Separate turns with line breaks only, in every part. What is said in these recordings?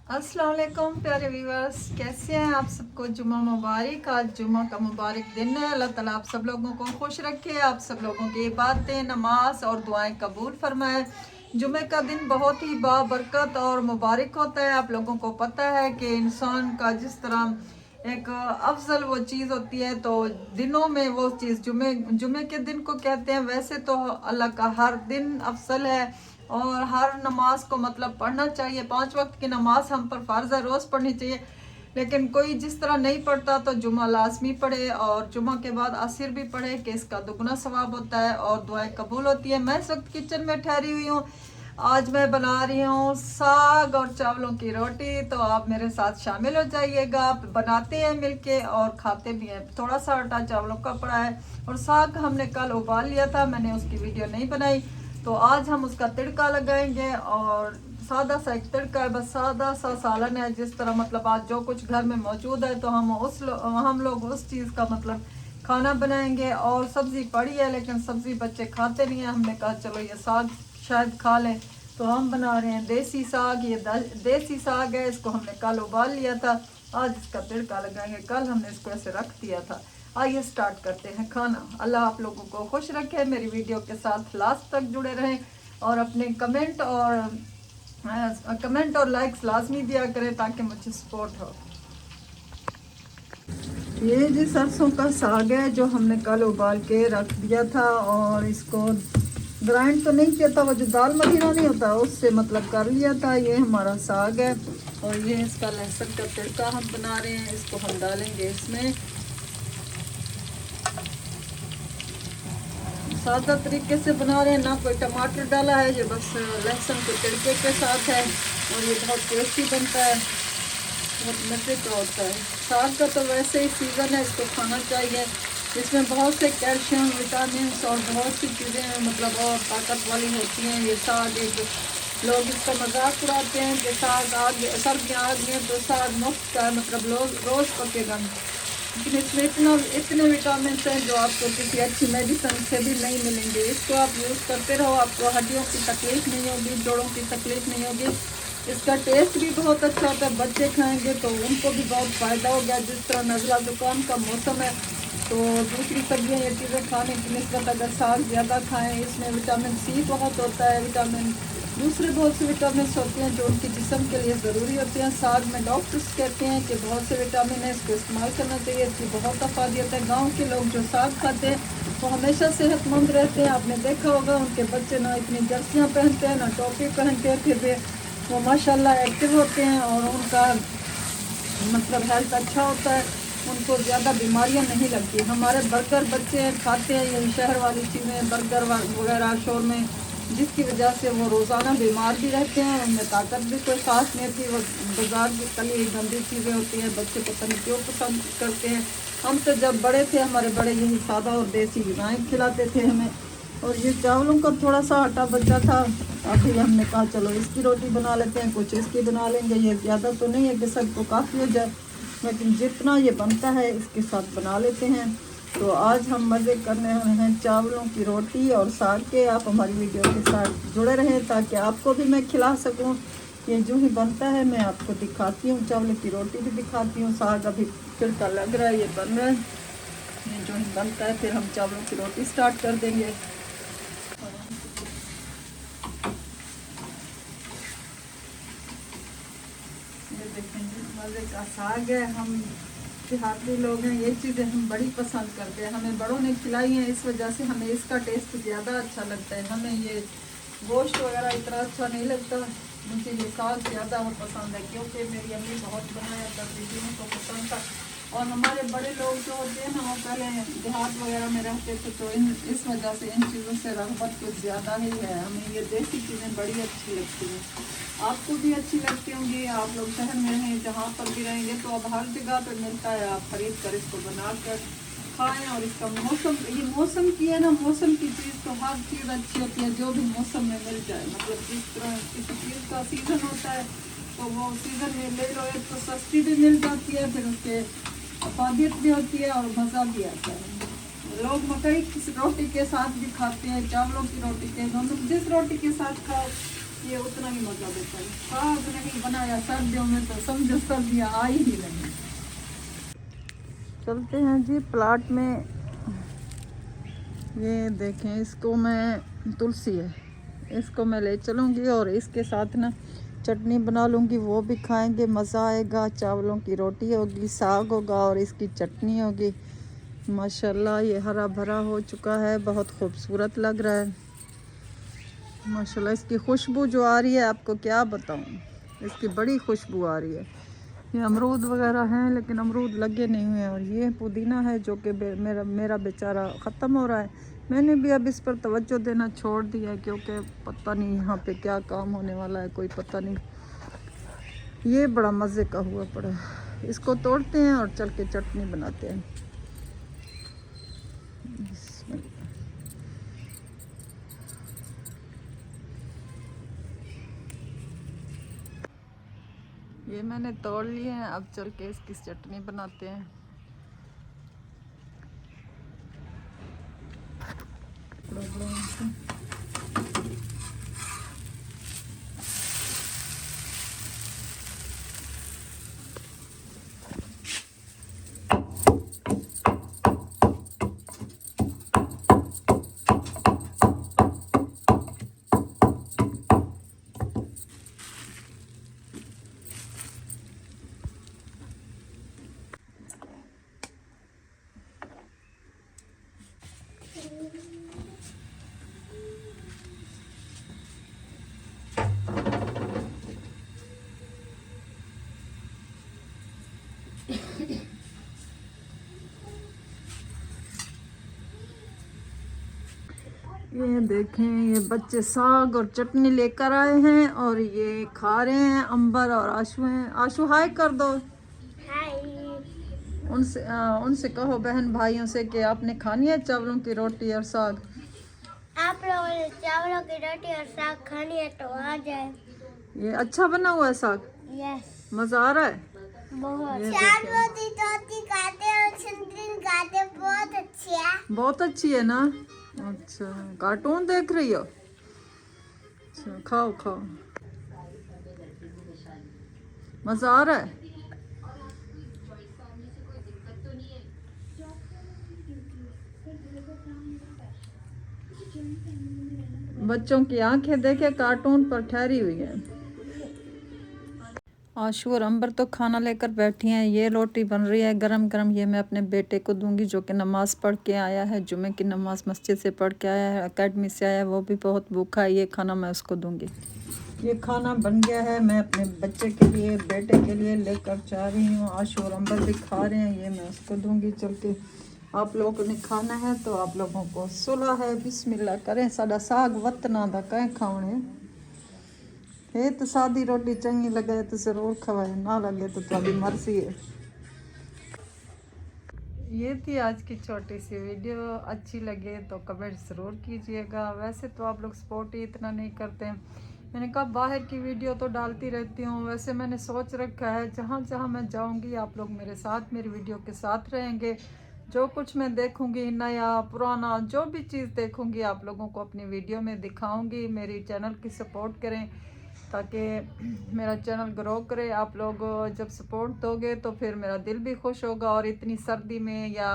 अस्सलाम वालेकुम प्यारे व्यूअर्स, कैसे हैं आप सबको। जुमा मुबारक। आज जुमा का मुबारक दिन है। अल्लाह ताला आप सब लोगों को खुश रखे, आप सब लोगों की इबादतें, नमाज और दुआएं कबूल फरमाए। जुमे का दिन बहुत ही बाबरकत और मुबारक होता है। आप लोगों को पता है कि इंसान का जिस तरह एक अफजल वो चीज़ होती है, तो दिनों में वो चीज़ जुमे जुमे के दिन को कहते हैं। वैसे तो अल्लाह का हर दिन अफजल है और हर नमाज को मतलब पढ़ना चाहिए। 5 वक्त की नमाज हम पर फ़र्ज़ है, रोज़ पढ़नी चाहिए। लेकिन कोई जिस तरह नहीं पढ़ता तो जुमा लाजमी पढ़े और जुमा के बाद असर भी पढ़े कि इसका दुगना सवाब होता है और दुआएं कबूल होती है। मैं इस वक्त किचन में ठहरी हुई हूँ। आज मैं बना रही हूँ साग और चावलों की रोटी, तो आप मेरे साथ शामिल हो जाइएगा। बनाते हैं मिलके और खाते भी हैं। थोड़ा सा आटा चावलों का पड़ा है और साग हमने कल उबाल लिया था, मैंने उसकी वीडियो नहीं बनाई। तो आज हम उसका तड़का लगाएंगे और सादा सा एक तड़का है, बस सादा सा सालन है। जिस तरह मतलब आज जो कुछ घर में मौजूद है तो हम लोग उस चीज़ का मतलब खाना बनाएंगे। और सब्ज़ी पड़ी है लेकिन सब्ज़ी बच्चे खाते नहीं हैं। हमने कहा चलो ये साग शायद खा लें, तो हम बना रहे हैं देसी साग। ये देसी साग है, इसको हमने कल उबाल लिया था, आज इसका तड़का लगाएंगे। कल हमने इसको ऐसे रख दिया था। आइए स्टार्ट करते हैं खाना। अल्लाह आप लोगों को खुश रखे, मेरी वीडियो के साथ लास्ट तक जुड़े रहें और अपने कमेंट और लाइक्स लाजमी दिया करें ताकि मुझे सपोर्ट हो। ये जी सरसों का साग है जो हमने कल उबाल के रख दिया था और इसको ग्राइंड तो नहीं किया था, वो जो दाल मखीना नहीं होता उससे मतलब कर लिया था। ये हमारा साग है और ये इसका लहसुन का तड़का हम बना रहे हैं। इसको हम डालेंगे इसमें सादा तरीके से बना रहे हैं, ना कोई टमाटर डाला है, ये बस लहसुन के तड़के के साथ है और ये बहुत टेस्टी बनता है, बहुत मज़े का होता है। साग का तो वैसे ही सीज़न है, इसको खाना चाहिए। इसमें बहुत से कैल्शियम, विटामिन और बहुत सी चीज़ें मतलब और ताकत वाली होती हैं। ये साग एक लोग इसका मजाक उड़ाते हैं कि साग आग सर्दियाँ आ गई हैं तो साग मुफ्त का है, मतलब लोग रोज़ पकेगा। लेकिन इसमें इतने विटामिन हैं जो आपको किसी अच्छी मेडिसिन से भी नहीं मिलेंगे। इसको आप यूज़ करते रहो, आपको हड्डियों की तकलीफ नहीं होगी, जोड़ों की तकलीफ नहीं होगी। इसका टेस्ट भी बहुत अच्छा होता है। बच्चे खाएंगे तो उनको भी बहुत फ़ायदा होगा। जिस तरह नज़ला ज़ुकाम का मौसम है तो दूसरी सब्जियां ये चीज़ें खाने की निस्बत अगर साग ज़्यादा खाएं, इसमें विटामिन सी बहुत होता है, विटामिन दूसरे बहुत से विटामिन होते हैं जो उनके जिस्म के लिए ज़रूरी होते हैं। साग में डॉक्टर्स कहते हैं कि बहुत से विटामिन है, इसको इस्तेमाल करना चाहिए, इसकी बहुत अफादियत है। गांव के लोग जो साग खाते हैं वो हमेशा सेहतमंद रहते हैं। आपने देखा होगा उनके बच्चे ना इतनी जर्सियाँ पहनते हैं ना टोपी पहनते हैं, फिर भी वो माशाल्लाह एक्टिव होते हैं और उनका मतलब हेल्थ अच्छा होता है, उनको ज़्यादा बीमारियां नहीं लगती। हमारे बर्गर बच्चे खाते हैं यही शहर वाली चीज़ें, बर्गर वगैरह शोर में, जिसकी वजह से वो रोज़ाना बीमार भी रहते हैं। उनमें ताकत भी कोई ख़ास नहीं होती। वो बाजार की तली गंदी चीज़ें होती हैं, बच्चे पता नहीं क्यों पसंद करते हैं। हम तो जब बड़े थे हमारे बड़े यही सादा और देसी ग़िज़ाएँ खिलाते थे हमें। और ये चावलों का थोड़ा सा आटा बचा था, अभी हमने कहा चलो इसकी रोटी बना लेते हैं, कुछ इसकी बना लेंगे। ये ज़्यादा तो नहीं है कि सबको काफ़ी हो जाए, लेकिन जितना ये बनता है इसके साथ बना लेते हैं। तो आज हम मज़े करने वाले हैं चावलों की रोटी और साग के। आप हमारी वीडियो के साथ जुड़े रहें ताकि आपको भी मैं खिला सकूं। ये जो ही बनता है मैं आपको दिखाती हूँ, चावलों की रोटी भी दिखाती हूँ। साग अभी छिड़का लग रहा है, ये बन रहा है। ये जो ही बनता है फिर हम चावलों की रोटी स्टार्ट कर देंगे। ये देखेंगे मज़े का साग है। हम देहाती लोग हैं, ये चीज़ें हम बड़ी पसंद करते हैं, हमें बड़ों ने खिलाई हैं, इस वजह से हमें इसका टेस्ट ज़्यादा अच्छा लगता है। हमें ये गोश्त वगैरह इतना अच्छा नहीं लगता, मुझे ये साग ज़्यादा पसंद है क्योंकि मेरी अम्मी बहुत बनाया करती थी, उनको पसंद था। और हमारे बड़े लोग जो होते हैं ना वो पहले देहात वगैरह में रहते थे, तो इस वजह से इन चीज़ों से रग़बत कुछ ज़्यादा ही है। हमें ये देसी चीज़ें बड़ी अच्छी लगती हैं, आपको भी अच्छी लगती होंगी। आप लोग शहर में हैं, जहाँ पर भी रहेंगे तो अब हर जगह पर मिलता है, आप खरीद कर इसको बना कर खाएँ। और इसका मौसम, ये मौसम की है ना, मौसम की चीज़ तो हर चीज़ अच्छी होती है जो भी मौसम में मिल जाए। मतलब जिस तरह किसी चीज़ का सीज़न होता है तो वो सीज़न में ले लो, एक तो सस्ती भी मिल जाती है, फिर उसके अफादियत भी होती है और मज़ा भी आता है। लोग मकई की रोटी के साथ भी खाते हैं, चावलों की रोटी के, दोनों जिस रोटी के साथ खाओ ये उतना ही मजा देता है। साग नहीं बनाया सर्दियों में तो समझो सर्दियाँ आ ही नहीं रही। चलते हैं जी प्लाट में। ये देखें, इसको मैं तुलसी है, इसको मैं ले चलूँगी और इसके साथ ना चटनी बना लूँगी, वो भी खाएंगे, मज़ा आएगा। चावलों की रोटी होगी, साग होगा और इसकी चटनी होगी। माशाल्लाह ये हरा भरा हो चुका है, बहुत खूबसूरत लग रहा है माशाल्लाह। इसकी खुशबू जो आ रही है आपको क्या बताऊँ, इसकी बड़ी खुशबू आ रही है। ये अमरूद वगैरह हैं लेकिन अमरूद लगे नहीं हुए हैं। और ये पुदीना है जो कि मेरा बेचारा ख़त्म हो रहा है। मैंने भी अब इस पर तवज्जो देना छोड़ दिया है क्योंकि पता नहीं यहाँ पे क्या काम होने वाला है, कोई पता नहीं। ये बड़ा मज़े का हुआ पड़ा है, इसको तोड़ते हैं और चल के चटनी बनाते हैं। ये मैंने तोड़ लिए हैं, अब चल के इसकी चटनी बनाते हैं। ये देखें, ये बच्चे साग और चटनी लेकर आए हैं और ये खा रहे हैं। अंबर और आशु हैं। आशु हाय कर दो।
हाय।
उनसे कहो बहन भाइयों से कि आपने खानी है चावलों की रोटी और साग।
आप लोगों ने चावलों की रोटी और साग खानी है तो आ जाए।
ये अच्छा बना हुआ है साग,
यस,
मज़ा आ रहा है
बहुत।
ये
चार
देखें।
रोटी खाते और सिंधिन खाते, बहुत अच्छी है।
बहुत अच्छी है ना। अच्छा, कार्टून देख रही हो? अच्छा, खाओ खाओ, मज़ा आ रहा है। बच्चों की आंखें देखे कार्टून पर ठहरी हुई है। आशू और अंबर तो खाना लेकर बैठी हैं। ये रोटी बन रही है गरम गरम, ये मैं अपने बेटे को दूंगी जो कि नमाज़ पढ़ के आया है, जुमे की नमाज मस्जिद से पढ़ के आया है, एकेडमी से आया है, वो भी बहुत भूखा है। ये खाना मैं उसको दूंगी। ये खाना बन गया है, मैं अपने बच्चे के लिए, बेटे के लिए लेकर जा रही हूँ। आशू और अंबर भी खा रहे हैं, ये मैं उसको दूंगी चल के। आप लोगों ने खाना है तो आप लोगों को सुलह है, बिस्मिल्लाह करें। साडा साग वतना दा कहें खावणे है तो सादी रोटी चंगी लगे तो ज़रूर खवाए, ना लगे तो थोड़ी मर्जी है। ये थी आज की छोटी सी वीडियो। अच्छी लगे तो कमेंट ज़रूर कीजिएगा। वैसे तो आप लोग सपोर्ट ही इतना नहीं करते हैं। मैंने कहा बाहर की वीडियो तो डालती रहती हूँ। वैसे मैंने सोच रखा है जहाँ जहाँ मैं जाऊँगी आप लोग मेरे साथ, मेरी वीडियो के साथ रहेंगे। जो कुछ मैं देखूँगी, नया पुराना जो भी चीज़ देखूँगी आप लोगों को अपनी वीडियो में दिखाऊँगी। मेरी चैनल की सपोर्ट करें ताकि मेरा चैनल ग्रो करे। आप लोग जब सपोर्ट दोगे तो फिर मेरा दिल भी खुश होगा। और इतनी सर्दी में या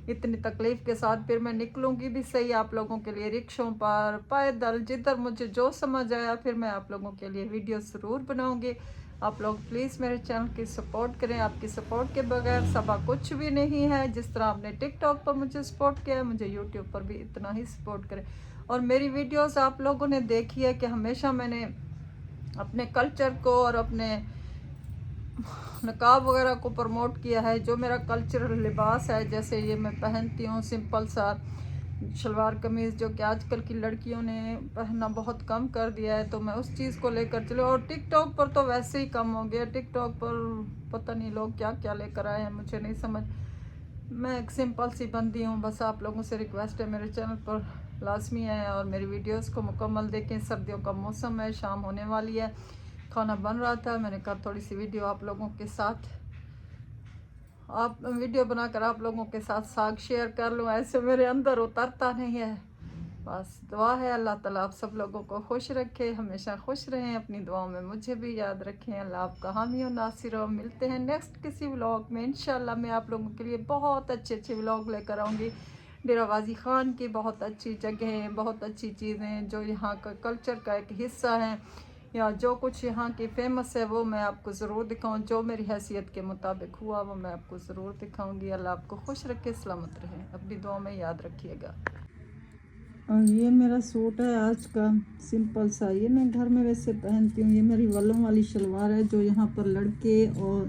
इतनी तकलीफ़ के साथ फिर मैं निकलूँगी भी सही आप लोगों के लिए, रिक्शों पर, पैदल, जिधर मुझे जो समझ आया फिर मैं आप लोगों के लिए वीडियो ज़रूर बनाऊँगी। आप लोग प्लीज़ मेरे चैनल की सपोर्ट करें। आपकी सपोर्ट के बगैर सबा कुछ भी नहीं है। जिस तरह आपने टिकटॉक पर मुझे सपोर्ट किया है, मुझे यूट्यूब पर भी इतना ही सपोर्ट करें। और मेरी वीडियोज़ आप लोगों ने देखी है कि हमेशा मैंने अपने कल्चर को और अपने नकाब वगैरह को प्रमोट किया है। जो मेरा कल्चरल लिबास है, जैसे ये मैं पहनती हूँ सिंपल सा शलवार कमीज़, जो कि आजकल की लड़कियों ने पहनना बहुत कम कर दिया है, तो मैं उस चीज़ को लेकर चले। और टिकटॉक पर तो वैसे ही कम हो गया। टिकटॉक पर पता नहीं लोग क्या क्या लेकर आए हैं, मुझे नहीं समझ। मैं एक सिंपल सी बंदी हूँ। बस आप लोगों से रिक्वेस्ट है, मेरे चैनल पर लाजमी है और मेरी वीडियोस को मुकम्मल देखें। सर्दियों का मौसम है, शाम होने वाली है, खाना बन रहा था, मैंने कहा थोड़ी सी वीडियो आप लोगों के साथ, आप वीडियो बनाकर आप लोगों के साथ साग शेयर कर लूँ। ऐसे मेरे अंदर उतरता नहीं है, बस दुआ है अल्लाह ताला आप सब लोगों को खुश रखे, हमेशा खुश रहें, अपनी दुआओं में मुझे भी याद रखें। अल्लाह आपका हामी और नासिर हो। मिलते हैं नेक्स्ट किसी व्लॉग में इंशाल्लाह। मैं आप लोगों के लिए बहुत अच्छे अच्छे व्लॉग लेकर आऊँगी। डेरा गाजी ख़ान की बहुत अच्छी जगहें, बहुत अच्छी चीज़ें जो यहाँ का कल्चर का एक हिस्सा है, या जो कुछ यहाँ की फ़ेमस है वो मैं आपको ज़रूर दिखाऊँ। जो मेरी हैसियत के मुताबिक हुआ वो मैं आपको ज़रूर दिखाऊँगी। अल्लाह आपको खुश रखे, सलामत रहे, अपनी दुआ में याद रखिएगा। और ये मेरा सूट है आज का, सिंपल सा। ये मैं घर में वैसे पहनती हूँ। ये मेरी वलों वाली शलवार है जो यहाँ पर लड़के और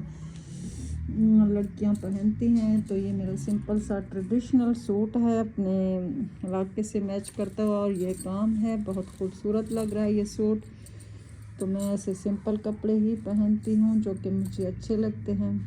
लड़कियाँ पहनती हैं। तो ये मेरा सिंपल सा ट्रेडिशनल सूट है, अपने इलाके से मैच करता हुआ, और ये काम है, बहुत खूबसूरत लग रहा है ये सूट। तो मैं ऐसे सिंपल कपड़े ही पहनती हूँ जो कि मुझे अच्छे लगते हैं।